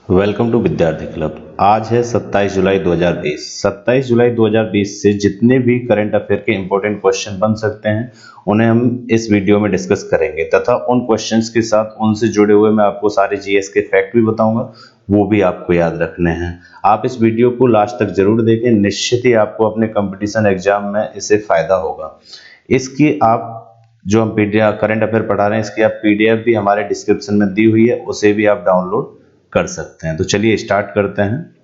Welcome to विद्यार्थी club. आज है 27 जुलाई 2020। 27 जुलाई 2020 से जितने भी करंट अफेयर के इंपॉर्टेंट क्वेश्चन बन सकते हैं उन्हें हम इस वीडियो में डिस्कस करेंगे तथा उन क्वेश्चंस के साथ उनसे जुड़े हुए मैं आपको सारे जीएस के फैक्ट भी बताऊंगा, वो भी आपको याद रखने हैं। आप इस वीडियो को लास्ट तक जरूर देखें, निश्चित ही आपको अपने कंपटीशन एग्जाम में इससे फायदा होगा। इसकी आप जो हम पीडीएफ करंट अफेयर पढ़ा रहे हैं इसकी आप पीडीएफ भी हमारे डिस्क्रिप्शन में दी हुई है, उसे भी आप डाउनलोड कर सकते हैं। तो चलिए स्टार्ट करते हैं।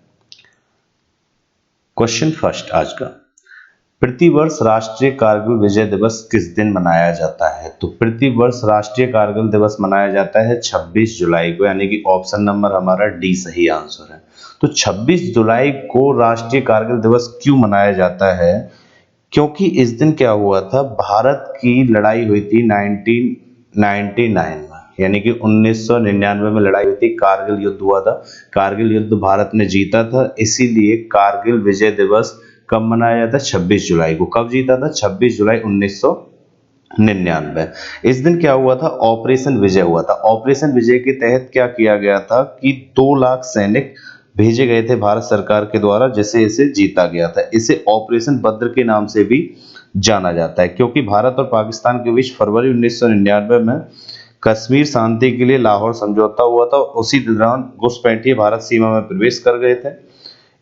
क्वेश्चन फर्स्ट आज का, प्रतिवर्ष राष्ट्रीय कारगिल विजय दिवस किस दिन मनाया जाता है? तो प्रतिवर्ष राष्ट्रीय कारगिल दिवस मनाया जाता है 26 जुलाई को, यानी कि ऑप्शन नंबर हमारा डी सही आंसर है। तो 26 जुलाई को राष्ट्रीय कारगिल दिवस क्यों मनाया जाता है? क्योंकि इस दिन क्या हुआ था, भारत की लड़ाई हुई थी 1999 में, यानी कि 1999 में लड़ाई हुई थी, कारगिल युद्ध हुआ था। कारगिल युद्ध भारत ने जीता था, इसीलिए कारगिल विजय दिवस कब मनाया जाता है? 26 जुलाई को। कब जीता था? 26 जुलाई 1999। इस दिन क्या हुआ था? ऑपरेशन विजय हुआ था। ऑपरेशन विजय के तहत क्या किया गया था कि 2 लाख सैनिक भेजे गए थे भारत सरकार के द्वारा, जिसे इसे जीता गया था। इसे ऑपरेशन बद्र के नाम से भी जाना जाता है, क्योंकि भारत और पाकिस्तान के बीच फरवरी 1999 में कश्मीर शांति के लिए लाहौर समझौता हुआ था। उसी दौरान घुसपैठिए भारत सीमा में प्रवेश कर गए थे,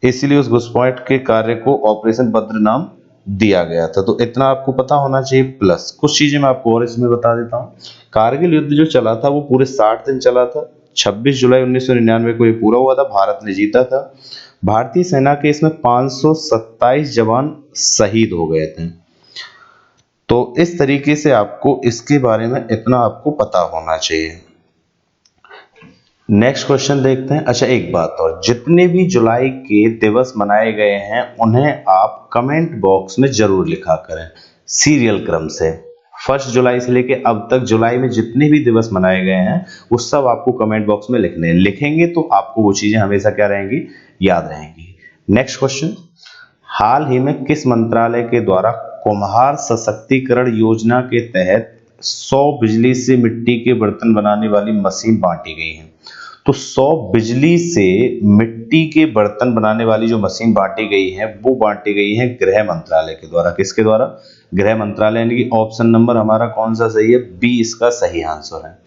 इसलिए उस घुसपैठ के कार्य को ऑपरेशन बद्र नाम दिया गया था। तो इतना आपको पता होना चाहिए। प्लस कुछ चीजें मैं आपको और इसमें बता देता हूँ। कारगिल युद्ध जो चला था वो पूरे 60 दिन चला था। 26 जुलाई 1999 को ये पूरा हुआ था, भारत ने जीता था। भारतीय सेना के इसमें 527 जवान शहीद हो गए थे। तो इस तरीके से आपको इसके बारे में इतना आपको पता होना चाहिए। नेक्स्ट क्वेश्चन देखते हैं। अच्छा, एक बात और, जितने भी जुलाई के दिवस मनाए गए हैं उन्हें आप कमेंट बॉक्स में जरूर लिखा करें सीरियल क्रम से। 1 जुलाई से लेके अब तक जुलाई में जितने भी दिवस मनाए गए हैं वो सब आपको कमेंट बॉक्स में लिखने हैं। लिखेंगे तो आपको वो चीजें हमेशा क्या रहेंगी? याद रहेंगी। नेक्स्ट क्वेश्चन, हाल ही में किस मंत्रालय के द्वारा कुम्हार सशक्तिकरण योजना के तहत 100 बिजली से मिट्टी के बर्तन बनाने वाली मशीन बांटी गई है? तो 100 बिजली से मिट्टी के बर्तन बनाने वाली जो मशीन बांटी गई है वो बांटी गई है गृह मंत्रालय के द्वारा। किसके द्वारा? गृह मंत्रालय, यानी कि ऑप्शन नंबर हमारा कौन सा सही है? बी इसका सही आंसर है।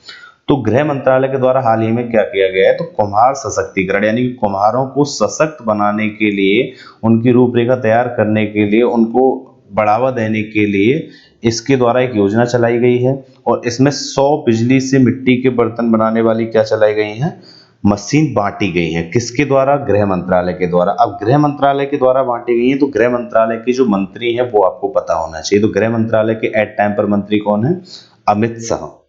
तो गृह मंत्रालय के द्वारा हाल ही में क्या किया गया है? तो कुम्हार सशक्तिकरण, यानी कि कुम्हारों को सशक्त बनाने के लिए, उनकी रूपरेखा तैयार करने के लिए, उनको बढ़ावा देने के लिए इसके द्वारा एक योजना चलाई गई है और इसमें 100 बिजली से मिट्टी के बर्तन बनाने वाली क्या चलाई गई है? मशीन बांटी गई है। किसके द्वारा? गृह मंत्रालय के द्वारा। अब गृह मंत्रालय के द्वारा बांटी गई है तो गृह मंत्रालय के जो मंत्री हैं वो आपको पता होना चाहिए। तो गृह मंत्रालय के एट टाइम पर मंत्री कौन है? अमित शाह।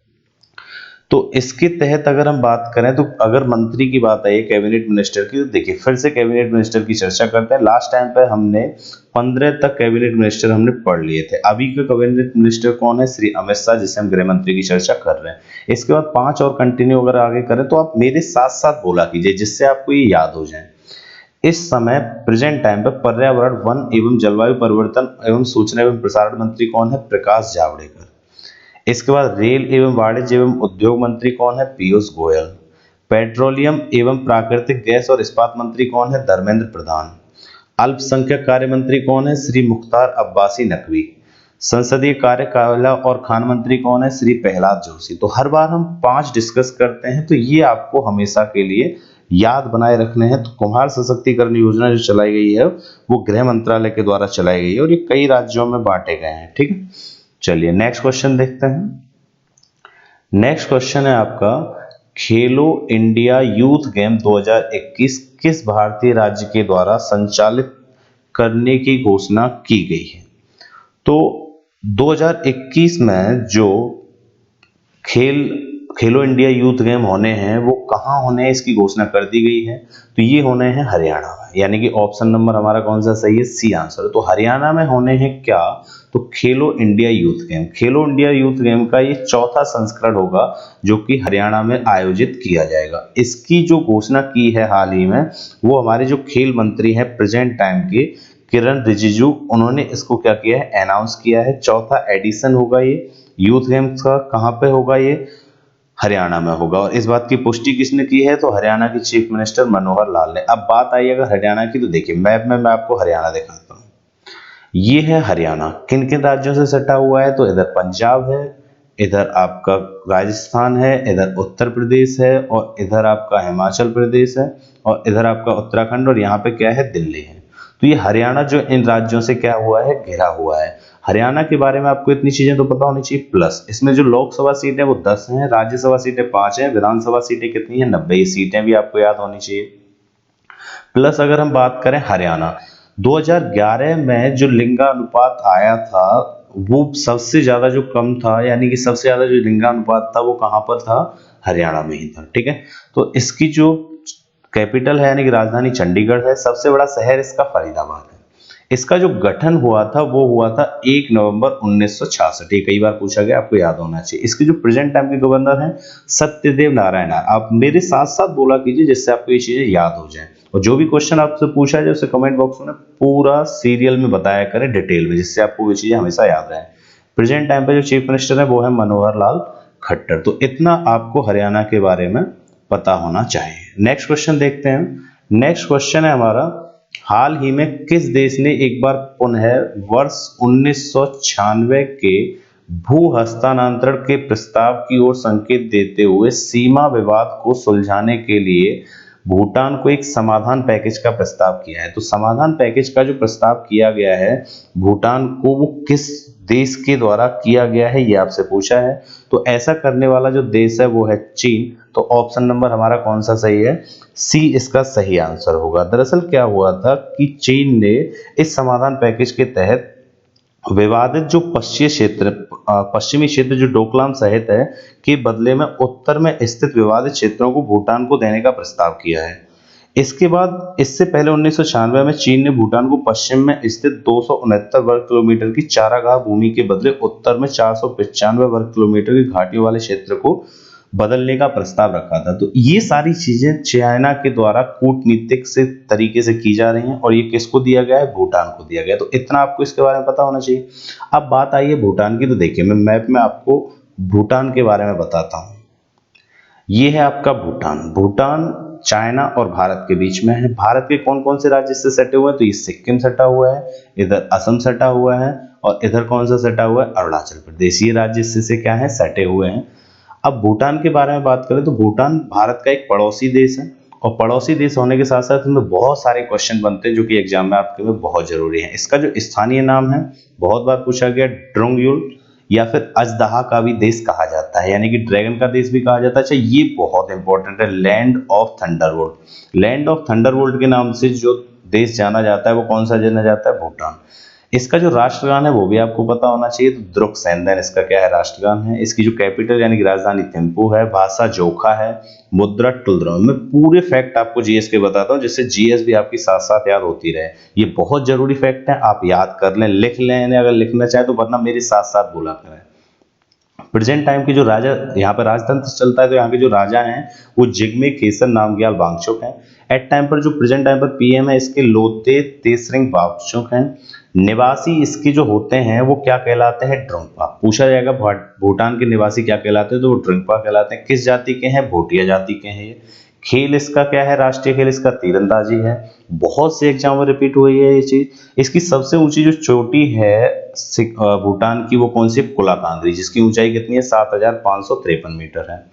तो इसके तहत अगर हम बात करें तो अगर मंत्री की बात आई कैबिनेट मिनिस्टर की, तो देखिए फिर से कैबिनेट मिनिस्टर की चर्चा करते हैं। लास्ट टाइम पे हमने 15 तक कैबिनेट मिनिस्टर हमने पढ़ लिए थे। अभी का कैबिनेट मिनिस्टर कौन है? श्री अमित शाह, जिसे हम गृह मंत्री की चर्चा कर रहे हैं। इसके बाद 5 और कंटिन्यू अगर आगे करें तो आप मेरे साथ साथ बोला कीजिए, जिससे आपको ये याद हो जाए। इस समय प्रेजेंट टाइम पे पर्यावरण, वन एवं जलवायु परिवर्तन एवं सूचना एवं प्रसारण मंत्री कौन है? प्रकाश जावड़ेकर। इसके बाद रेल एवं वाणिज्य एवं उद्योग मंत्री कौन है? पीयूष गोयल। पेट्रोलियम एवं प्राकृतिक गैस और इस्पात मंत्री कौन है? धर्मेंद्र प्रधान। अल्पसंख्यक कार्य मंत्री कौन है? श्री मुख्तार अब्बासी नकवी। संसदीय कार्य, कोयला और खान मंत्री कौन है? श्री प्रहलाद जोशी। तो हर बार हम 5 डिस्कस करते हैं, तो ये आपको हमेशा के लिए याद बनाए रखने हैं। तो कुम्हार सशक्तिकरण योजना जो चलाई गई है वो गृह मंत्रालय के द्वारा चलाई गई है और ये कई राज्यों में बांटे गए हैं। ठीक है, चलिए नेक्स्ट क्वेश्चन देखते हैं। नेक्स्ट क्वेश्चन है आपका, खेलो इंडिया यूथ गेम 2021 किस भारतीय राज्य के द्वारा संचालित करने की घोषणा की गई है? तो 2021 में जो खेलो इंडिया यूथ गेम होने हैं वो कहाँ होने हैं इसकी घोषणा कर दी गई है। तो ये होने हैं हरियाणा में, यानी कि ऑप्शन नंबर हमारा कौन सा सही है? C answer. तो हरियाणा में होने हैं क्या? तो Khelo India youth game. Khelo India youth game का ये 4था संस्करण होगा जो कि हरियाणा में आयोजित किया जाएगा। इसकी जो घोषणा की है हाल ही में वो हमारे जो खेल मंत्री हैं प्रेजेंट टाइम के, किरण रिजिजू, उन्होंने इसको क्या किया है? अनाउंस किया है। 4था एडिशन होगा ये यूथ गेम्स का। कहाँ पे होगा ये? हरियाणा में होगा। और इस बात की पुष्टि किसने की है, तो हरियाणा के चीफ मिनिस्टर मनोहर लाल ने। अब बात आई अगर हरियाणा की, तो देखिए मैप में मैं आपको हरियाणा दिखाता हूँ। ये है हरियाणा, किन किन राज्यों से सटा हुआ है, तो इधर पंजाब है, इधर आपका राजस्थान है, इधर उत्तर प्रदेश है, और इधर आपका हिमाचल प्रदेश है, और इधर आपका उत्तराखंड, और यहाँ पे क्या है, दिल्ली है। तो ये हरियाणा जो इन राज्यों से क्या हुआ है, घिरा हुआ है। हरियाणा के बारे में आपको इतनी चीजें तो पता होनी चाहिए, प्लस इसमें जो लोकसभा सीटें वो 10 हैं, राज्यसभा सीटें 5 हैं, विधानसभा सीटें कितनी है, 90 सीटें भी आपको याद होनी चाहिए। प्लस अगर हम बात करें हरियाणा, 2011 में जो लिंगानुपात आया था वो सबसे ज्यादा जो कम था, यानी कि सबसे ज्यादा जो लिंगानुपात था वो कहां पर था, हरियाणा में ही था। ठीक है, तो इसकी जो कैपिटल है यानी कि राजधानी चंडीगढ़ है, सबसे बड़ा शहर इसका फरीदाबाद है। इसका जो गठन हुआ था वो हुआ था 1 नवंबर 1966। ये कई बार पूछा गया, आपको याद होना चाहिए। इसके जो प्रेजेंट टाइम के गवर्नर हैं सत्यदेव नारायण। आप मेरे साथ साथ बोला कीजिए जिससे आपको ये चीजें याद हो जाएं, और जो भी क्वेश्चन आपसे पूछा जाए उसे कमेंट बॉक्स में पूरा सीरियल में बताया करें डिटेल में, जिससे आपको ये चीजें हमेशा याद रहे। प्रेजेंट टाइम पे जो चीफ मिनिस्टर है वो है मनोहर लाल खट्टर। तो इतना आपको हरियाणा के बारे में पता होना चाहिए। नेक्स्ट क्वेश्चन देखते हैं। नेक्स्ट क्वेश्चन है हमारा, हाल ही में किस देश ने एक बार पुनः वर्ष 1996 के भू हस्तांतरण के प्रस्ताव की ओर संकेत देते हुए सीमा विवाद को सुलझाने के लिए भूटान को एक समाधान पैकेज का प्रस्ताव किया है। तो समाधान पैकेज का जो प्रस्ताव किया गया है भूटान को, वो किस देश के द्वारा किया गया है, ये आपसे पूछा है। तो ऐसा करने वाला जो देश है वो है चीन। तो ऑप्शन नंबर हमारा कौन सा सही है, सी इसका सही आंसर होगा। दरअसल क्या हुआ था कि चीन ने इस समाधान पैकेज के तहत विवादित जो पश्चिमी क्षेत्र जो डोकलाम सहित है के बदले में उत्तर में स्थित विवादित क्षेत्रों को भूटान को देने का प्रस्ताव किया है। इसके बाद इससे पहले 1996 में चीन ने भूटान को पश्चिम में स्थित 269 वर्ग किलोमीटर की चारागाह भूमि के बदले उत्तर में 495 वर्ग किलोमीटर की घाटियों वाले क्षेत्र को बदलने का प्रस्ताव रखा था। तो ये सारी चीजें चाइना के द्वारा कूटनीतिक से तरीके से की जा रही हैं, और ये किसको दिया गया है, भूटान को दिया गया है। तो इतना आपको इसके बारे में पता होना चाहिए। अब बात आई है भूटान की, तो देखिए मैं मैप में आपको भूटान के बारे में बताता हूँ। ये है आपका भूटान। भूटान चाइना और भारत के बीच में है। भारत के कौन कौन से राज्य से सटे हुए हैं, तो ये सिक्किम सटा हुआ है, इधर असम सटा हुआ है, और इधर कौन सा सटा हुआ है, अरुणाचल प्रदेश। ये राज्य इससे क्या है, सटे हुए हैं। अब भूटान के बारे में बात करें तो भूटान भारत का एक पड़ोसी देश है, और पड़ोसी देश होने के साथ साथ इसमें बहुत सारे क्वेश्चन बनते हैं जो कि एग्जाम में आपके में बहुत जरूरी है। इसका जो स्थानीय नाम है बहुत बार पूछा गया, ड्रोंगयुल, या फिर अजदहा का भी देश कहा जाता है, यानी कि ड्रैगन का देश भी कहा जाता है। अच्छा ये बहुत इंपॉर्टेंट है, land of Thunderbolt. Land of Thunderbolt के नाम से जो देश जाना जाता है वो कौन सा जाना जाता है, भूटान। इसका जो राष्ट्रगान है वो भी आपको पता होना चाहिए, तो द्रुक सैंदन इसका क्या है, राष्ट्रगान है। इसकी जो कैपिटल यानी कि राजधानी थिम्पू है, भाषा जोखा है, मुद्रा टुलद्रोन। मैं पूरे फैक्ट आपको जीएस के बताता हूँ जिससे जीएस भी आपकी साथ साथ याद होती रहे। ये बहुत जरूरी फैक्ट है, आप याद कर लें, लिख लें इन्हें अगर लिखना चाहे तो, वरना मेरे साथ साथ बोला करें। प्रेजेंट टाइम के जो राजा यहाँ पर राजतंत्र चलता है, तो यहाँ के जो राजा हैं वो जिग्मे खेसर नामग्याल वांगचुक हैं। एट टाइम पर जो प्रेजेंट टाइम पर पीएम है इसके लोते तेसरिंग वांगचुक हैं। निवासी इसके जो होते हैं वो क्या कहलाते हैं, ड्रुंगपा। पूछा जाएगा भूटान के निवासी क्या कहलाते हैं, तो वो ड्रुंगपा कहलाते हैं। किस जाति के हैं, भोटिया जाति के हैं ये। खेल इसका क्या है, राष्ट्रीय खेल इसका तीरंदाजी है। बहुत से एग्जाम में रिपीट हुई है ये चीज। इसकी सबसे ऊंची जो चोटी है भूटान की वो कौन सी, कुलाकांगरी, जिसकी ऊंचाई कितनी है, 7553 मीटर है।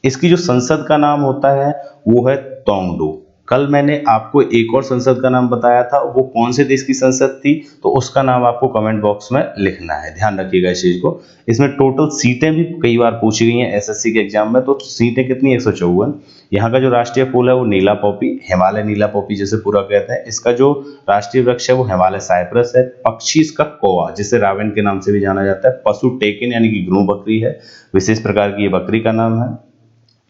इसकी जो संसद का नाम होता है वो है तोंगडू। कल मैंने आपको एक और संसद का नाम बताया था, वो कौन से देश की संसद थी, तो उसका नाम आपको कमेंट बॉक्स में लिखना है, ध्यान रखिएगा इस चीज को। इसमें टोटल सीटें भी कई बार पूछी गई हैं एसएससी के एग्जाम में, तो सीटें कितनी, 154। यहाँ का जो राष्ट्रीय फूल है वो नीला पॉपी, हिमालय नीला पॉपी जैसे पूरा कहते हैं। इसका जो राष्ट्रीय वृक्ष है वो हिमालय साइप्रस है। पक्षी इसका कौवा, जिसे रावण के नाम से भी जाना जाता है। पशु टेकिन यानी कि ग्रू बकरी है, विशेष प्रकार की ये बकरी का नाम है।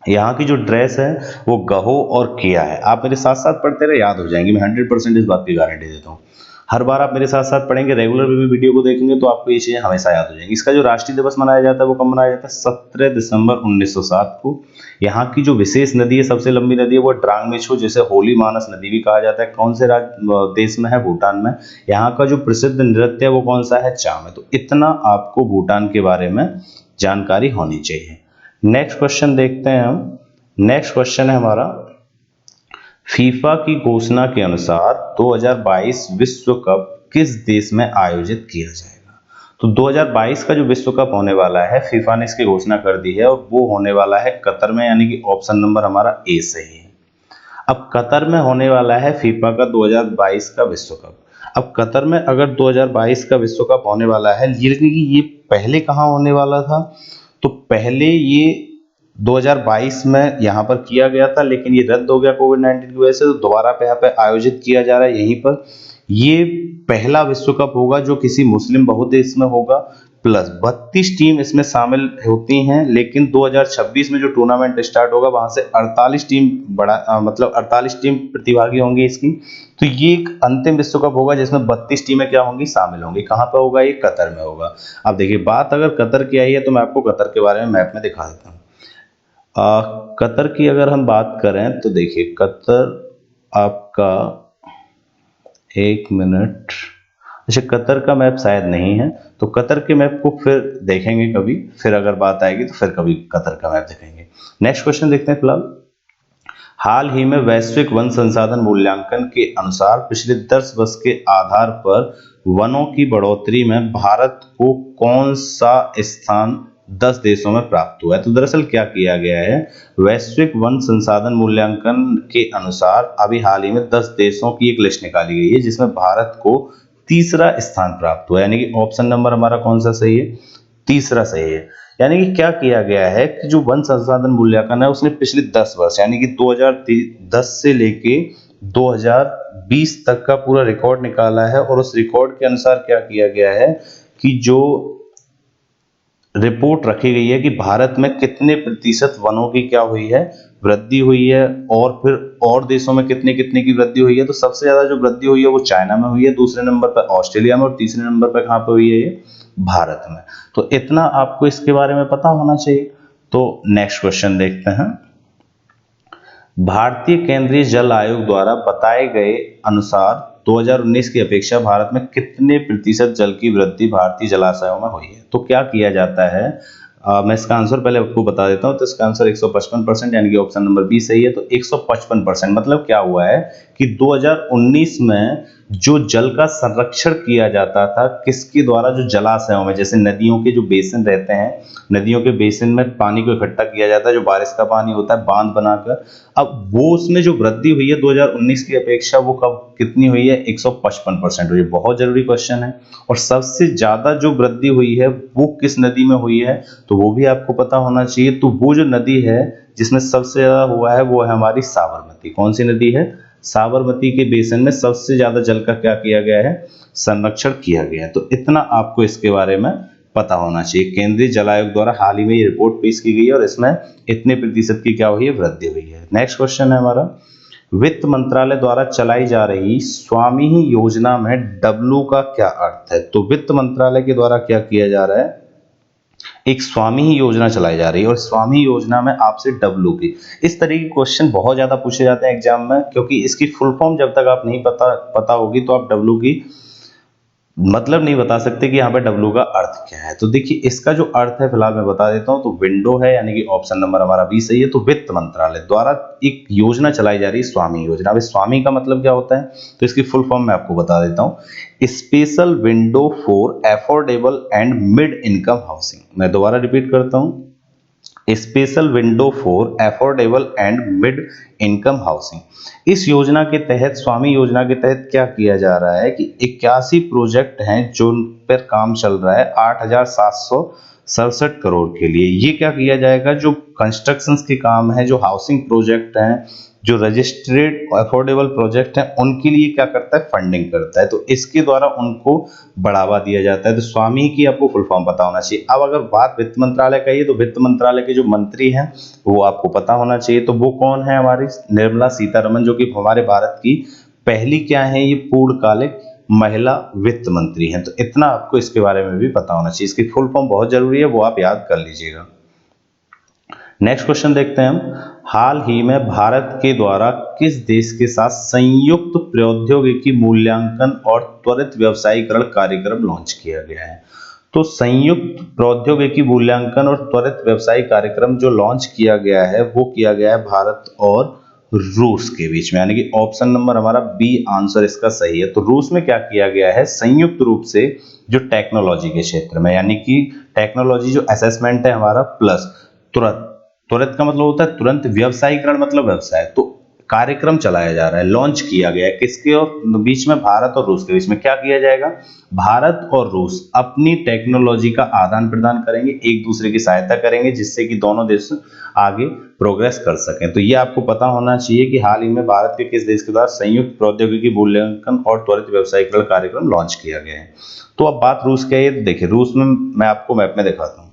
यहाँ की जो ड्रेस है वो गहो और किया है। आप मेरे साथ साथ पढ़ते रहे, याद हो जाएंगे, मैं 100% इस बात की गारंटी देता हूँ। हर बार आप मेरे साथ साथ पढ़ेंगे, रेगुलर वे में वीडियो को देखेंगे तो आपको ये चीजें हमेशा याद हो जाएंगी। इसका जो राष्ट्रीय दिवस मनाया जाता है वो कब मनाया जाता है, 17 दिसंबर 1907 को। यहाँ की जो विशेष नदी है, सबसे लंबी नदी है वो ड्रांग मेछो, जिसे होली मानस नदी भी कहा जाता है। कौन से देश में है, भूटान में। यहाँ का जो प्रसिद्ध नृत्य है वो कौन सा है, चाम है। तो इतना आपको भूटान के बारे में जानकारी होनी चाहिए। नेक्स्ट क्वेश्चन देखते हैं हम। नेक्स्ट क्वेश्चन है हमारा, फीफा की घोषणा के अनुसार 2022 विश्व कप किस देश में आयोजित किया जाएगा? तो 2022 का जो विश्व कप होने वाला है, फीफा ने इसकी घोषणा कर दी है और वो होने वाला है कतर में, यानी कि ऑप्शन नंबर हमारा ए सही है। अब कतर में होने वाला है फीफा का 2022 का विश्व कप। अब कतर में अगर 2022 का विश्व कप होने वाला है, लेकिन ये पहले कहाँ होने वाला था? तो पहले ये 2022 में यहाँ पर किया गया था, लेकिन ये रद्द हो गया कोविड-19 की वजह से, तो दोबारा पे यहाँ पे आयोजित किया जा रहा है यहीं पर। ये पहला विश्व कप होगा जो किसी मुस्लिम बहुदेश में होगा, प्लस 32 टीम इसमें शामिल होती हैं, लेकिन 2026 में जो टूर्नामेंट स्टार्ट होगा वहां से 48 टीम मतलब 48 टीम प्रतिभागी होंगी इसकी। तो ये एक अंतिम विश्व कप होगा जिसमें 32 टीमें क्या होंगी, शामिल होंगी। कहाँ पे होगा? ये कतर में होगा। अब देखिए, बात अगर कतर की आई है तो मैं आपको कतर के बारे में मैप में दिखा देता हूँ। कतर की अगर हम बात करें तो देखिए, कतर आपका, एक मिनट, अच्छा कतर का मैप शायद नहीं है, तो कतर के मैप को फिर देखेंगे कभी, फिर अगर बात आएगी तो फिर कभी कतर का मैप देखेंगे। नेक्स्ट क्वेश्चन देखते हैं फिलहाल। हाल ही में वैश्विक वन संसाधन मूल्यांकन के अनुसार पिछले 10 वर्ष के आधार पर वनों की बढ़ोतरी में भारत को कौन सा स्थान 10 देशों में प्राप्त हुआ है? तो दरअसल क्या किया गया है, वैश्विक वन संसाधन मूल्यांकन के अनुसार अभी हाल ही में 10 देशों की एक लिस्ट निकाली गई है जिसमें भारत को तीसरा स्थान प्राप्त हुआ है, यानी कि ऑप्शन नंबर हमारा कौन सा सही है? तीसरा सही है। यानी कि क्या किया गया है कि जो वन संसाधन मूल्यांकन है उसने पिछले 10 वर्ष यानी कि 2010 से लेके 2020 तक का पूरा रिकॉर्ड निकाला है, और उस रिकॉर्ड के अनुसार क्या किया गया है कि जो रिपोर्ट रखी गई है कि भारत में कितने प्रतिशत वनों की क्या हुई है, वृद्धि हुई है, और फिर और देशों में कितने कितने की वृद्धि हुई है। तो सबसे ज्यादा जो वृद्धि हुई है वो चाइना में हुई है, दूसरे नंबर पर ऑस्ट्रेलिया में, और तीसरे नंबर पर कहाँ पे हुई है? ये भारत में। तो इतना आपको इसके बारे में पता होना चाहिए। तो नेक्स्ट क्वेश्चन देखते हैं। भारतीय केंद्रीय जल आयोग द्वारा बताए गए अनुसार 2019 की अपेक्षा भारत में कितने प्रतिशत जल की वृद्धि भारतीय जलाशयों में हुई है? तो क्या किया जाता है, मैं इसका आंसर पहले आपको बता देता हूं। तो इसका आंसर 155%, यानी कि ऑप्शन नंबर बी सही है। तो 155%, मतलब क्या हुआ है कि 2019 में जो जल का संरक्षण किया जाता था किसके द्वारा, जो जलाशयों में, जैसे नदियों के जो बेसिन रहते हैं, नदियों के बेसिन में पानी को इकट्ठा किया जाता है, जो बारिश का पानी होता है बांध बनाकर। अब वो उसमें जो वृद्धि हुई है 2019 की अपेक्षा, वो कब कितनी हुई है? 155% हुई है। बहुत जरूरी क्वेश्चन है। और सबसे ज्यादा जो वृद्धि हुई है वो किस नदी में हुई है, तो वो भी आपको पता होना चाहिए। तो वो जो नदी है जिसमें सबसे ज्यादा हुआ है वो है हमारी साबरमती। कौन सी नदी है? साबरमती के बेसिन में सबसे ज्यादा जल का क्या किया गया है? संरक्षण किया गया है। तो इतना आपको इसके बारे में पता होना चाहिए। केंद्रीय जल आयोग द्वारा हाल ही में ये रिपोर्ट पेश की गई है और इसमें इतने प्रतिशत की क्या हुई है? वृद्धि हुई है। नेक्स्ट क्वेश्चन है हमारा, वित्त मंत्रालय द्वारा चलाई जा रही स्वामी योजना में डब्लू का क्या अर्थ है? तो वित्त मंत्रालय के द्वारा क्या किया जा रहा है, एक स्वामी योजना चलाई जा रही है, और स्वामी योजना में आपसे डब्लू की, इस तरह के क्वेश्चन बहुत ज्यादा पूछे जाते हैं एग्जाम में, क्योंकि इसकी फुल फॉर्म जब तक आप नहीं पता होगी तो आप डब्लू की मतलब नहीं बता सकते कि यहाँ पे डब्लू का अर्थ क्या है। तो देखिए, इसका जो अर्थ है फिलहाल मैं बता देता हूँ। तो विंडो है, यानी कि ऑप्शन नंबर हमारा बी सही है। तो वित्त मंत्रालय द्वारा एक योजना चलाई जा रही है, स्वामी योजना। अब स्वामी का मतलब क्या होता है, तो इसकी फुल फॉर्म मैं आपको बता देता हूँ। Special window for affordable and mid income housing. मैं दोबारा रिपीट करता हूँ, special window for affordable and mid income housing. इस योजना के तहत, स्वामी योजना के तहत क्या किया जा रहा है कि 81 प्रोजेक्ट हैं जो पर काम चल रहा है 8,767 करोड़ के लिए। ये क्या किया जाएगा, जो कंस्ट्रक्शंस के काम है, जो हाउसिंग प्रोजेक्ट हैं, जो रजिस्ट्रेड अफोर्डेबल प्रोजेक्ट हैं, उनके लिए क्या करता है? फंडिंग करता है। तो इसके द्वारा उनको बढ़ावा दिया जाता है। तो स्वामी की आपको फुल फॉर्म पता होना चाहिए। अब अगर बात वित्त मंत्रालय का है, तो वित्त मंत्रालय के जो मंत्री हैं वो आपको पता होना चाहिए। तो वो कौन है? हमारी निर्मला सीतारमण, जो कि हमारे भारत की पहली क्या है, ये पूर्णकालिक महिला वित्त मंत्री हैं। तो इतना आपको इसके बारे में भी पता होना चाहिए। इसकी फुल फॉर्म बहुत जरूरी है, वो आप याद कर लीजिएगा। नेक्स्ट क्वेश्चन देखते हैं हम। हाल ही में भारत के द्वारा किस देश के साथ संयुक्त प्रौद्योगिकी मूल्यांकन और त्वरित व्यवसायीकरण कार्यक्रम लॉन्च किया गया है? तो संयुक्त प्रौद्योगिकी मूल्यांकन और त्वरित व्यवसायिक कार्यक्रम जो लॉन्च किया गया है वो किया गया है भारत और रूस के बीच में, यानी कि ऑप्शन नंबर हमारा बी आंसर इसका सही है। तो रूस में क्या किया गया है, संयुक्त रूप से जो टेक्नोलॉजी के क्षेत्र में, यानी कि टेक्नोलॉजी जो असेसमेंट है हमारा प्लस तुरंत, तुरंत का मतलब होता है तुरंत, व्यवसायीकरण मतलब व्यवसाय, तो कार्यक्रम चलाया जा रहा है, लॉन्च किया गया है किसके और बीच में, भारत और रूस के बीच में। क्या किया जाएगा, भारत और रूस अपनी टेक्नोलॉजी का आदान प्रदान करेंगे, एक दूसरे की सहायता करेंगे, जिससे कि दोनों देश आगे प्रोग्रेस कर सकें। तो ये आपको पता होना चाहिए कि हाल ही में भारत के किस देश के द्वारा संयुक्त प्रौद्योगिकी मूल्यांकन और त्वरित व्यवसायीकरण कार्यक्रम लॉन्च किया गया है। तो अब बात रूस की है, तो देखिए रूस में मैं आपको मैप में दिखाता हूँ,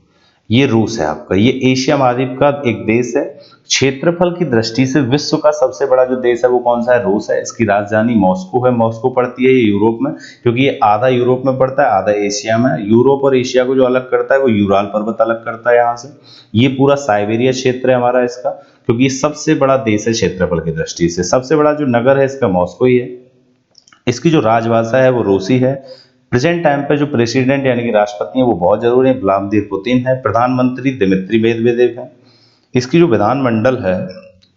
ये रूस है आपका, ये एशिया महाद्वीप का एक देश है। क्षेत्रफल की दृष्टि से विश्व का सबसे बड़ा जो देश है वो कौन सा है, रूस है। इसकी राजधानी मॉस्को है, मॉस्को पड़ती है ये यूरोप में, क्योंकि ये आधा यूरोप में पड़ता है आधा एशिया में। यूरोप और एशिया को जो अलग करता है वो यूराल पर्वत अलग करता है यहाँ से। ये पूरा साइबेरिया क्षेत्र है हमारा इसका, क्योंकि ये सबसे बड़ा देश है क्षेत्रफल की दृष्टि से। सबसे बड़ा जो नगर है इसका मॉस्को ही है। इसकी जो राजभाषा है वो रूसी है। प्रेजेंट टाइम पे जो प्रेसिडेंट यानी कि राष्ट्रपति हैं वो बहुत जरूरी है, व्लादिमीर पुतिन है। प्रधानमंत्री दिमित्री मेदवेदेव है। इसकी जो विधानमंडल है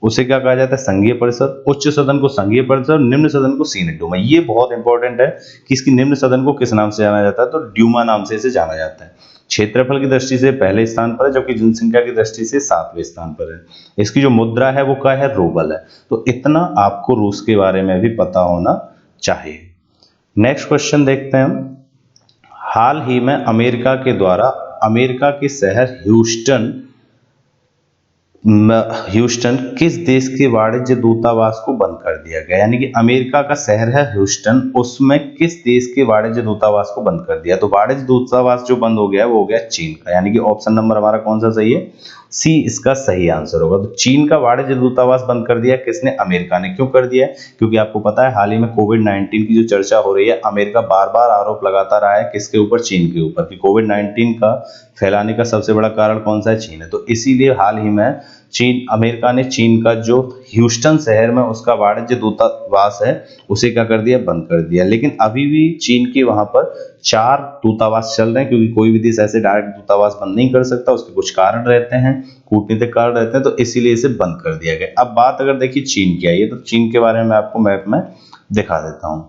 उसे क्या कहा जाता है, संघीय परिषद। उच्च सदन को संघीय परिषद, निम्न सदन को सीनेट डूमा। ये बहुत इंपॉर्टेंट है कि इसकी निम्न सदन को किस नाम से जाना जाता है, तो ड्यूमा नाम से इसे जाना जाता है। क्षेत्रफल की दृष्टि से पहले स्थान पर है, जबकि जनसंख्या की दृष्टि से 7वें स्थान पर है। इसकी जो मुद्रा है वो क्या है, रूबल है। तो इतना आपको रूस के बारे में भी पता होना चाहिए। नेक्स्ट क्वेश्चन देखते हैं हम। हाल ही में अमेरिका के द्वारा अमेरिका के शहर ह्यूस्टन किस देश के वाणिज्य दूतावास को बंद कर दिया गया, यानी कि अमेरिका का शहर है ह्यूस्टन, उसमें किस देश के वाणिज्य दूतावास को बंद कर दिया। तो वाणिज्य दूतावास जो बंद हो गया है वो हो गया चीन का, यानी कि ऑप्शन नंबर हमारा कौन सा सही है, सी इसका सही आंसर होगा। तो चीन का वाणिज्य दूतावास बंद कर दिया किसने, अमेरिका ने। क्यों कर दिया है, क्योंकि आपको पता है हाल ही में कोविड-19 की जो चर्चा हो रही है, अमेरिका बार बार आरोप लगाता रहा है किसके ऊपर, चीन के ऊपर, कि कोविड-19 का फैलाने का सबसे बड़ा कारण कौन सा है, चीन है। तो इसीलिए हाल ही में अमेरिका ने चीन का जो ह्यूस्टन शहर में उसका वाणिज्य दूतावास है उसे क्या कर दिया, बंद कर दिया। लेकिन अभी भी चीन के वहां पर 4 दूतावास चल रहे हैं, क्योंकि कोई भी देश ऐसे डायरेक्ट दूतावास बंद नहीं कर सकता, उसके कुछ कारण रहते हैं, कूटनीतिक कारण रहते हैं, तो इसीलिए इसे बंद कर दिया गया। अब बात अगर देखिए चीन की आई है, तो चीन के बारे में आपको मैप में दिखा देता हूं।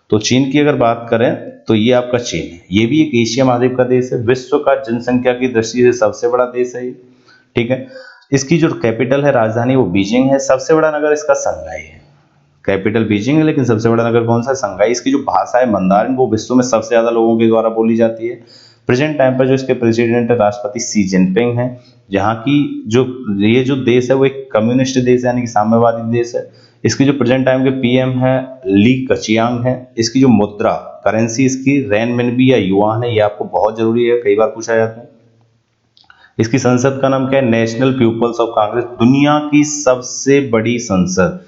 तो चीन की अगर बात करें तो ये आपका चीन है, ये भी एक एशिया महाद्वीप का देश है, विश्व का जनसंख्या की दृष्टि से सबसे बड़ा देश है ये, ठीक है। इसकी जो कैपिटल है, राजधानी, वो बीजिंग है। सबसे बड़ा नगर इसका संघाई है। कैपिटल बीजिंग है लेकिन सबसे बड़ा नगर कौन सा है, संघाई। इसकी जो भाषा है मंदारिन, वो विश्व में सबसे ज्यादा लोगों के द्वारा बोली जाती है। प्रेजेंट टाइम पर जो इसके प्रेसिडेंट है राष्ट्रपति शी जिनपिंग है। जहाँ की जो ये जो देश है वो एक कम्युनिस्ट देश है, यानी कि साम्यवादी देश है। इसकी जो प्रेजेंट टाइम के पीएम है ली कचियांग है। इसकी जो मुद्रा करेंसी इसकी रेनमिनबी या युआन है, ये आपको बहुत जरूरी है, कई बार पूछा जाता है। इसकी संसद का नाम क्या है, नेशनल पीपल्स ऑफ कांग्रेस। दुनिया की सबसे बड़ी संसद,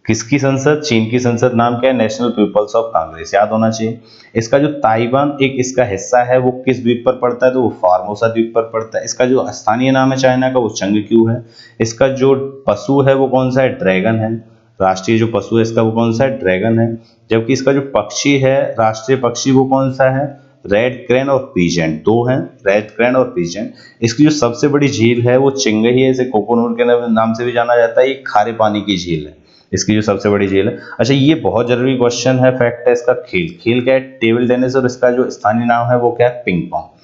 किसकी संसद, चीन की संसद। नाम क्या है, नेशनल पीपल्स ऑफ कांग्रेस, याद होना चाहिए। इसका जो ताइवान एक इसका हिस्सा है वो किस द्वीप पर पड़ता है, तो वो फार्मोसा द्वीप पर पड़ता है। इसका जो स्थानीय नाम है चाइना का वो चंगक्यू है। इसका जो पशु है वो कौन सा है, ड्रैगन है। राष्ट्रीय जो पशु है इसका वो कौन सा है, ड्रैगन है। जबकि इसका जो पक्षी है, राष्ट्रीय पक्षी, वो कौन सा है, रेड क्रेन और पीजेंट, दो हैं, रेड क्रेन और पीजेंट। इसकी जो सबसे बड़ी झील है वो चिंगही है, इसे कोकोनूर के नाम से भी जाना जाता है। ये खारे पानी की झील है, इसकी जो सबसे बड़ी झील है। अच्छा, ये बहुत जरूरी क्वेश्चन है, फैक्ट है इसका। खेल क्या है, टेबल टेनिस, और इसका जो स्थानीय नाम है वो क्या है, पिंग पोंग।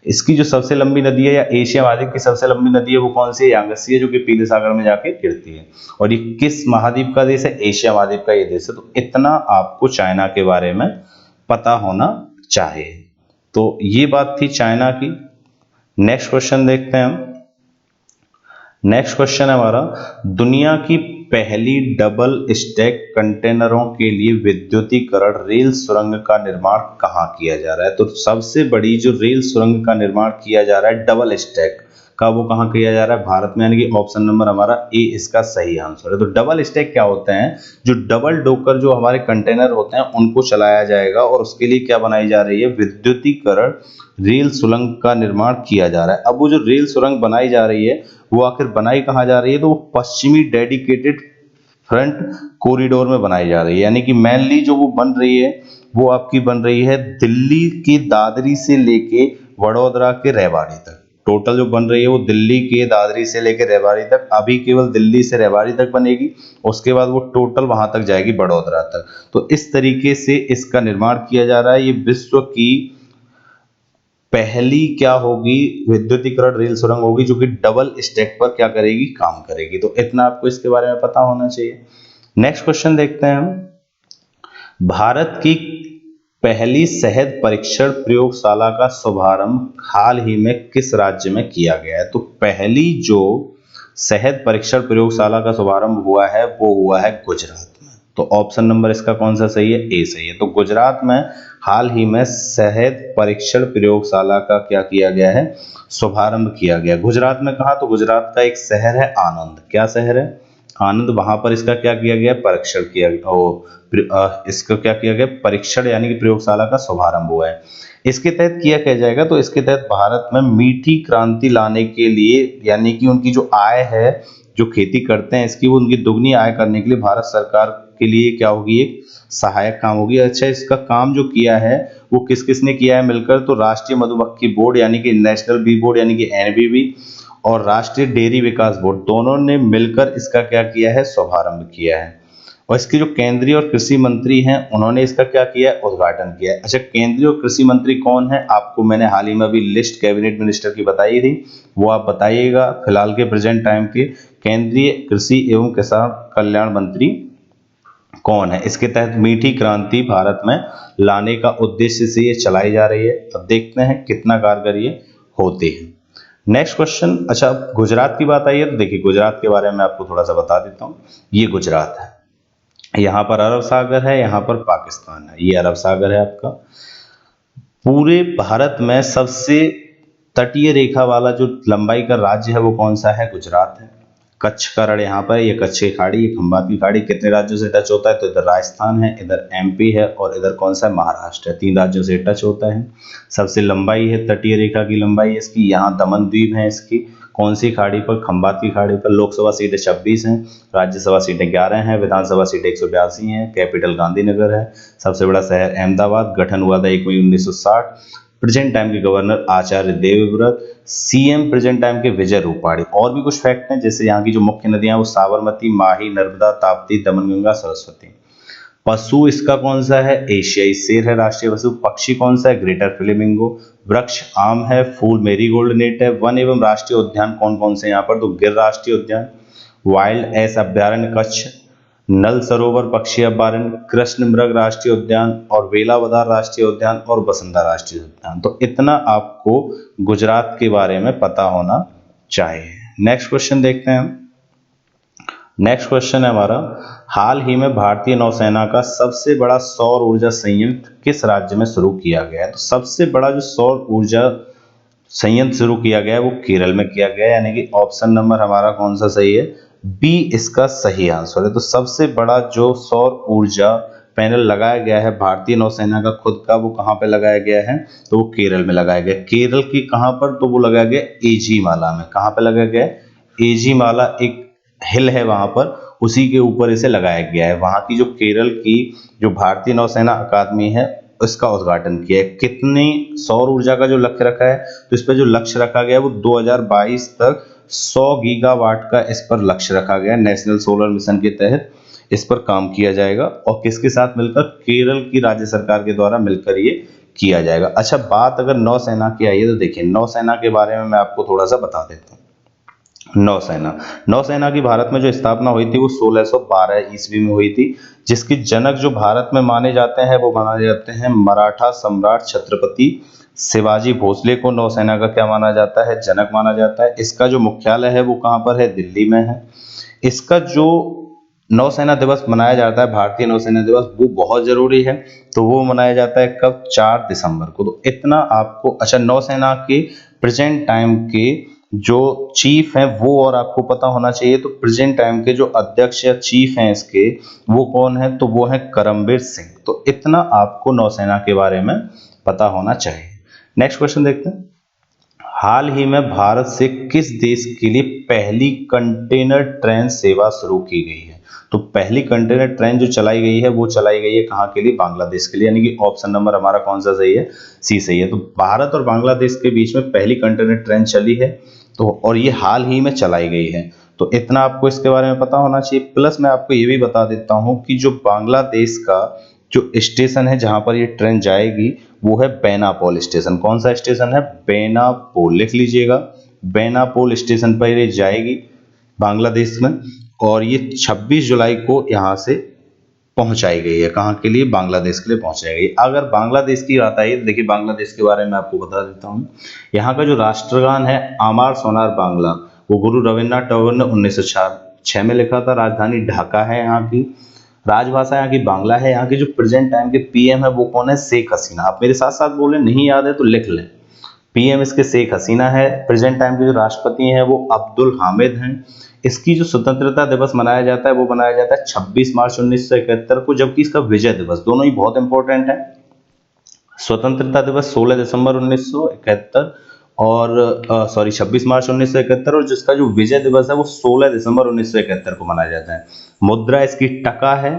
इसकी जो सबसे लंबी नदी है, या एशिया महाद्वीप की सबसे लंबी नदी है, वो कौन सी है, यांगत्से है, जो कि पीले सागर में जाके गिरती है। और ये किस महाद्वीप का देश है, एशिया महाद्वीप का ये देश है। तो इतना आपको चाइना के बारे में पता होना चाहिए। तो ये बात थी चाइना की। नेक्स्ट क्वेश्चन देखते हैं हम। नेक्स्ट क्वेश्चन है हमारा, दुनिया की पहली डबल स्टैक कंटेनरों के लिए विद्युतीकरण रेल सुरंग का निर्माण कहाँ किया जा रहा है। तो सबसे बड़ी जो रेल सुरंग का निर्माण किया जा रहा है डबल स्टैक का, वो कहाँ किया जा रहा है, भारत में, यानी कि ऑप्शन नंबर हमारा ए इसका सही आंसर है। तो डबल स्टैक क्या होते हैं, जो डबल डोकर जो हमारे कंटेनर होते हैं उनको चलाया जाएगा, और उसके लिए क्या बनाई जा रही है, विद्युतीकरण रेल सुरंग का निर्माण किया जा रहा है। अब वो जो रेल सुरंग बनाई जा रही है वो आखिर बनाई कहाँ जा रही है, तो वो पश्चिमी डेडिकेटेड फ्रंट कॉरिडोर में बनाई जा रही है। यानी कि मेनली जो वो बन रही है वो आपकी बन रही है दिल्ली की दादरी से लेके वडोदरा के रेवाड़ी तक। टोटल जो बन रही है वो दिल्ली के दादरी से लेकर रेवाड़ी तक, अभी केवल दिल्ली से रेवाड़ी तक बनेगी, उसके बाद वो टोटल वहां तक जाएगी बड़ोदरा तक। तो इस तरीके से इसका निर्माण किया जा रहा है। ये विश्व की पहली क्या होगी, विद्युतीकरण रेल सुरंग होगी जो कि डबल स्टैक पर क्या करेगी, काम करेगी। तो इतना आपको इसके बारे में पता होना चाहिए। नेक्स्ट क्वेश्चन देखते हैं हम। भारत की पहली शहद परीक्षण प्रयोगशाला का शुभारंभ हाल ही में किस राज्य में किया गया है? तो पहली जो शहद परीक्षण प्रयोगशाला का शुभारंभ हुआ है वो हुआ है गुजरात में। तो ऑप्शन नंबर इसका कौन सा सही है? ए सही है। तो गुजरात में हाल ही में शहद परीक्षण प्रयोगशाला का क्या किया गया है, शुभारंभ किया गया। गुजरात में कहा? तो गुजरात का एक शहर है आनंद। क्या शहर है? आनंद। वहां पर इसका क्या किया गया, परीक्षण किया गया, इसका क्या किया गया, परीक्षण यानी कि प्रयोगशाला का शुभारंभ हुआ है। इसके तहत किया क्या जाएगा? तो इसके तहत भारत में मीठी क्रांति लाने के लिए, यानी कि उनकी जो आय है, जो खेती करते हैं इसकी, वो उनकी दुगनी आय करने के लिए भारत सरकार के लिए क्या होगी, एक सहायक काम होगी। अच्छा, इसका काम जो किया है वो किस किस ने किया है मिलकर? तो राष्ट्रीय मधुमक्खी बोर्ड यानी कि नेशनल बी बोर्ड यानी कि एनबीबी और राष्ट्रीय डेयरी विकास बोर्ड, दोनों ने मिलकर इसका क्या किया है, शुभारंभ किया है। और इसके जो केंद्रीय और कृषि मंत्री हैं उन्होंने इसका क्या किया है, उद्घाटन किया है। अच्छा, केंद्रीय और कृषि मंत्री कौन है? आपको मैंने हाल ही में अभी लिस्ट कैबिनेट मिनिस्टर की बताई थी, वो आप बताइएगा। फिलहाल के प्रेजेंट टाइम के केंद्रीय कृषि एवं किसान कल्याण मंत्री कौन है? इसके तहत मीठी क्रांति भारत में लाने का उद्देश्य से ये चलाई जा रही है। अब देखते हैं कितना कारगर ये होते हैं। Next question. अच्छा, गुजरात की बात आई है तो देखिए गुजरात के बारे में आपको थोड़ा सा बता देता हूँ। ये गुजरात है, यहाँ पर अरब सागर है, यहाँ पर पाकिस्तान है। ये अरब सागर है आपका। पूरे भारत में सबसे तटीय रेखा वाला जो लंबाई का राज्य है वो कौन सा है? गुजरात है। कच्छ का रण यहाँ पर, ये कच्छ की खाड़ी, ये खंबात की खाड़ी कितने राज्यों से टच होता है? तो इधर राजस्थान है, इधर एमपी है और इधर कौन सा है? महाराष्ट्र है। 3 राज्यों से टच होता है। सबसे लंबाई है, तटीय रेखा की लंबाई है इसकी, यहाँ दमन द्वीप है इसकी। कौन सी खाड़ी पर? खंबात की खाड़ी पर। लोकसभा सीटें 26 हैं, राज्यसभा सीटें 11 हैं, विधानसभा सीटें 182 हैं। कैपिटल गांधीनगर है। सबसे बड़ा शहर अहमदाबाद। गठन हुआ था 1 मई 1960। प्रेजेंट टाइम के governor Acharya Devvrat. CM present time के विजय रूपाणी। और भी कुछ फैक्ट हैं, जैसे यहाँ की जो मुख्य नदियां वो साबरमती, माही, नर्मदा, ताप्ती, दमनगंगा, सरस्वती। पशु इसका कौन सा है? एशियाई शेर है राष्ट्रीय पशु। पक्षी कौन सा है? Greater flamingo. वृक्ष आम है। फूल मेरीगोल्ड नेट है। वन एवं राष्ट्रीय उद्यान कौन कौन से यहाँ पर? तो गिर राष्ट्रीय उद्यान, वाइल्ड एस अभ्यारण्य कच्छ, नल सरोवर पक्षी अभ्यारण्य, कृष्ण मृग राष्ट्रीय उद्यान और वेलावदार राष्ट्रीय उद्यान और बसंता राष्ट्रीय उद्यान। तो इतना आपको गुजरात के बारे में पता होना चाहिए। नेक्स्ट क्वेश्चन देखते हैं हम। नेक्स्ट क्वेश्चन है हमारा, हाल ही में भारतीय नौसेना का सबसे बड़ा सौर ऊर्जा संयंत्र किस राज्य में शुरू किया गया है? तो सबसे बड़ा जो सौर ऊर्जा संयंत्र शुरू किया गया है वो केरल में किया गया है, यानी कि ऑप्शन नंबर हमारा कौन सा सही है? बी इसका सही आंसर है। तो सबसे बड़ा जो सौर ऊर्जा पैनल लगाया गया है भारतीय नौसेना का खुद का, वो कहाँ पे लगाया गया है? तो वो केरल में लगाया गया। केरल की कहाँ पर? तो वो लगाया गया एजीमाला में। कहाँ पे लगाया गया? एजीमाला एक हिल है वहां पर, उसी के ऊपर इसे लगाया गया है। वहां की जो केरल की जो भारतीय नौसेना अकादमी है इसका उद्घाटन किया है। कितनी सौर ऊर्जा का जो लक्ष्य रखा है? तो इस पर जो लक्ष्य रखा गया है वो 2022 तक 100 गीगावाट का इस पर लक्ष्य रखा गया है। नेशनल सोलर मिशन के तहत इस पर काम किया जाएगा और किसके साथ मिलकर? केरल की राज्य सरकार के द्वारा मिलकर ये किया जाएगा। अच्छा, बात अगर नौसेना की आई है तो देखिए नौसेना के बारे में मैं आपको थोड़ा सा बता देता हूँ। नौसेना की भारत में जो स्थापना हुई थी वो 1612 ईस्वी में हुई थी, जिसके जनक जो भारत में माने जाते हैं वो माने जाते हैं मराठा सम्राट छत्रपति शिवाजी भोसले को नौसेना का क्या माना जाता है? जनक माना जाता है। इसका जो मुख्यालय है वो कहाँ पर है? दिल्ली में है। इसका जो नौसेना दिवस मनाया जाता है, भारतीय नौसेना दिवस, वो बहुत जरूरी है। तो वो मनाया जाता है कब? 4 दिसंबर को। तो इतना आपको, अच्छा, नौसेना के प्रेजेंट टाइम के जो चीफ हैं वो और आपको पता होना चाहिए। तो प्रेजेंट टाइम के जो अध्यक्ष या चीफ हैं इसके, वो कौन है? तो वो है करमबीर सिंह। तो इतना आपको नौसेना के बारे में पता होना चाहिए। नेक्स्ट क्वेश्चन देखते हैं। हाल ही में भारत से किस देश के लिए पहली कंटेनर ट्रेन सेवा शुरू की गई है? तो पहली कंटेनर ट्रेन जो चलाई गई है वो चलाई गई है कहाँ के लिए? बांग्लादेश के लिए, यानी कि ऑप्शन नंबर हमारा कौन सा सही है? सी सही है। तो भारत और बांग्लादेश के बीच में पहली कंटेनर ट्रेन चली है, तो और ये हाल ही में चलाई गई है, तो इतना आपको इसके बारे में पता होना चाहिए। प्लस मैं आपको ये भी बता देता हूँ कि जो बांग्लादेश का जो स्टेशन है जहां पर ये ट्रेन जाएगी वो है बेनापोल स्टेशन। कौन सा स्टेशन है? बेनापोल, लिख लीजिएगा। बेनापोल स्टेशन पर ये जाएगी बांग्लादेश में, और ये 26 जुलाई को यहाँ से पहुंचाई गई है। कहाँ के लिए? बांग्लादेश के लिए पहुंचाई गई। अगर बांग्लादेश की बात आई, देखिए बांग्लादेश के बारे में आपको बता देता हूँ। यहाँ का जो राष्ट्रगान है आमार सोनार बांग्ला, वो गुरु रविन्द्रनाथ टैगोर ने 1906 में लिखा था। राजधानी ढाका है यहाँ की। राजभाषा यहाँ की बांग्ला है। यहाँ के जो प्रेजेंट टाइम के पीएम है वो कौन है? शेख हसीना। आप मेरे साथ साथ बोले, नहीं याद है तो लिख लें। पीएम इसके शेख हसीना है। प्रेजेंट टाइम के जो राष्ट्रपति हैं वो अब्दुल हामिद हैं। इसकी जो स्वतंत्रता दिवस मनाया जाता है वो मनाया जाता है 26 मार्च 1971 को, जबकि इसका विजय दिवस, दोनों ही बहुत इंपॉर्टेंट है। स्वतंत्रता दिवस 16 दिसंबर 1971 और 26 मार्च 1971, और जिसका जो विजय दिवस है वो 16 दिसंबर 1971 को मनाया जाता है। मुद्रा इसकी टका है।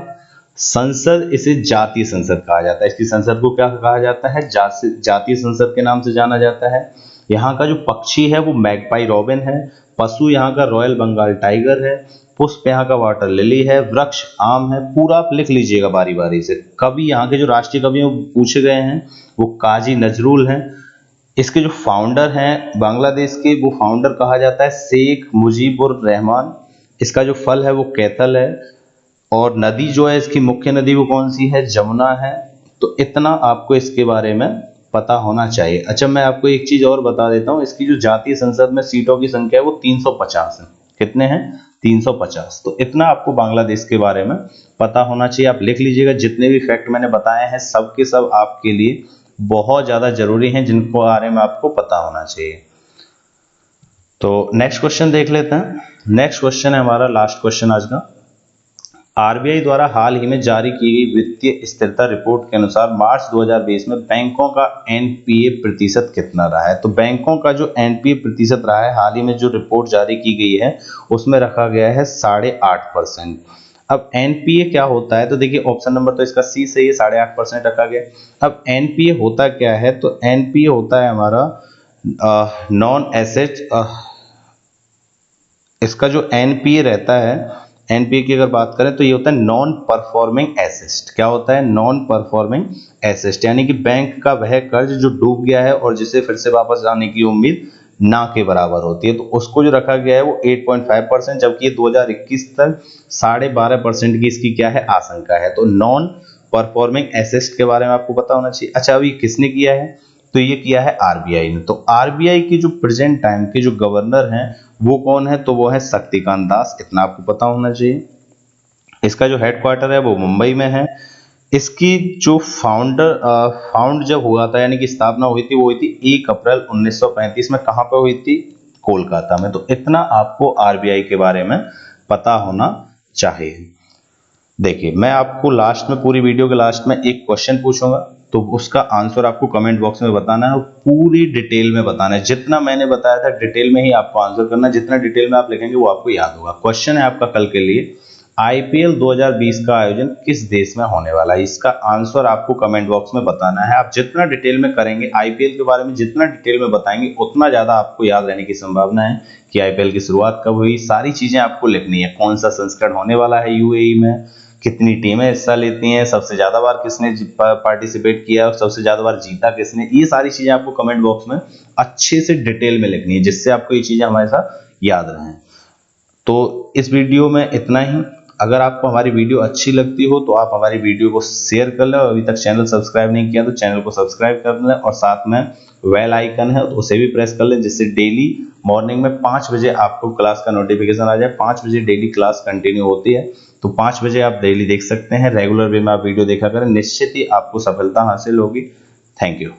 संसद, इसे जातीय संसद कहा जाता है। इसकी संसद को क्या कहा जाता है? जातीय संसद के नाम से जाना जाता है। यहाँ का जो पक्षी है वो मैगपाई रॉबिन है। पशु यहाँ का रॉयल बंगाल टाइगर है। पुष्प यहाँ का वाटर लिली है। वृक्ष आम है। पूरा आप लिख लीजिएगा बारी बारी से। कवि यहाँ के जो राष्ट्रीय कवि हैं पूछे गए हैं वो काजी नजरुल हैं। इसके जो फाउंडर हैं बांग्लादेश के, वो फाउंडर कहा जाता है शेख मुजीबुर रहमान। इसका जो फल है वो कैथल है, और नदी जो है इसकी मुख्य नदी वो कौन सी है? जमुना है। तो इतना आपको इसके बारे में पता होना चाहिए। अच्छा, मैं आपको एक चीज और बता देता हूँ। इसकी जो जातीय संसद में सीटों की संख्या है वो 350 है। कितने हैं? 350। तो इतना आपको बांग्लादेश के बारे में पता होना चाहिए। आप लिख लीजिएगा। जितने भी फैक्ट मैंने बताए हैं सब के सब आपके लिए बहुत ज्यादा जरूरी हैं, जिनको बारे में आपको पता होना चाहिए। तो नेक्स्ट क्वेश्चन देख लेते हैं। नेक्स्ट क्वेश्चन है हमारा लास्ट क्वेश्चन आज का। आरबीआई द्वारा हाल ही में जारी की गई वित्तीय स्थिरता रिपोर्ट के अनुसार मार्च 2020 में बैंकों का एनपीए प्रतिशत कितना रहा है? तो बैंकों का जो एनपीए प्रतिशत रहा है, हाल ही में जो रिपोर्ट जारी की गई है उसमें रखा गया है 8.5%। अब एनपीए क्या होता है? तो देखिए ऑप्शन नंबर तो इसका सी सही है, 8.5% रखा गया। अब एनपीए होता क्या है? तो एनपीए होता है हमारा नॉन एसेट। इसका जो एनपीए रहता है, एनपीए की अगर बात करें तो ये होता है नॉन परफॉर्मिंग एसेट। क्या होता है? नॉन परफॉर्मिंग एसेट, यानी कि बैंक का वह कर्ज जो डूब गया है और जिसे फिर से वापस आने की उम्मीद ना के बराबर होती है, तो उसको जो रखा गया है वो 8.5%, जबकि 2021 तक 12.5% की इसकी क्या है? आशंका है। तो नॉन परफॉर्मिंग एसेट के बारे में आपको पता होना चाहिए। अच्छा, अभी किसने किया है? तो ये किया है आरबीआई ने। तो आरबीआई की जो प्रेजेंट टाइम के जो गवर्नर हैं वो कौन है? तो वो है शक्तिकांत दास। इतना आपको पता होना चाहिए। इसका जो हेडक्वार्टर है वो मुंबई में है। इसकी जो फाउंड जब हुआ था, यानी कि स्थापना हुई थी, वो हुई थी 1 अप्रैल 1935 में। कहां पे हुई थी? कोलकाता में। तो इतना आपको आरबीआई के बारे में पता होना चाहिए। देखिए, मैं आपको लास्ट में, पूरी वीडियो के लास्ट में एक क्वेश्चन पूछूंगा, तो उसका आंसर आपको कमेंट बॉक्स में बताना है और पूरी डिटेल में बताना है। जितना मैंने बताया था डिटेल में ही आपको आंसर करना है। जितना डिटेल में आप लिखेंगे वो आपको याद होगा। क्वेश्चन है आपका कल के लिए, आईपीएल 2020 का आयोजन किस देश में होने वाला है? इसका आंसर आपको कमेंट बॉक्स में बताना है। आप जितना डिटेल में करेंगे, आईपीएल के बारे में जितना डिटेल में बताएंगे, उतना ज्यादा आपको याद रहने की संभावना है कि आईपीएल की शुरुआत कब हुई, सारी चीजें आपको लिखनी है। कौन सा संस्करण होने वाला है यूएई में, कितनी टीमें हिस्सा लेती हैं, सबसे ज्यादा बार किसने पार्टिसिपेट किया और सबसे ज्यादा बार जीता किसने, ये सारी चीजें आपको कमेंट बॉक्स में अच्छे से डिटेल में लिखनी है, जिससे आपको ये चीजें हमारे साथ याद रहें। तो इस वीडियो में इतना ही। अगर आपको हमारी वीडियो अच्छी लगती हो तो आप हमारी वीडियो को शेयर कर लें, और अभी तक चैनल सब्सक्राइब नहीं किया तो चैनल को सब्सक्राइब कर लें, और साथ में बेल आइकन है तो उसे भी प्रेस कर लें, जिससे डेली मॉर्निंग में 5 बजे आपको क्लास का नोटिफिकेशन आ जाए। 5 बजे डेली क्लास कंटिन्यू होती है, तो 5 बजे आप डेली देख सकते हैं। रेगुलर वे में आप वीडियो देखा करें, निश्चित ही आपको सफलता हासिल होगी। Thank you.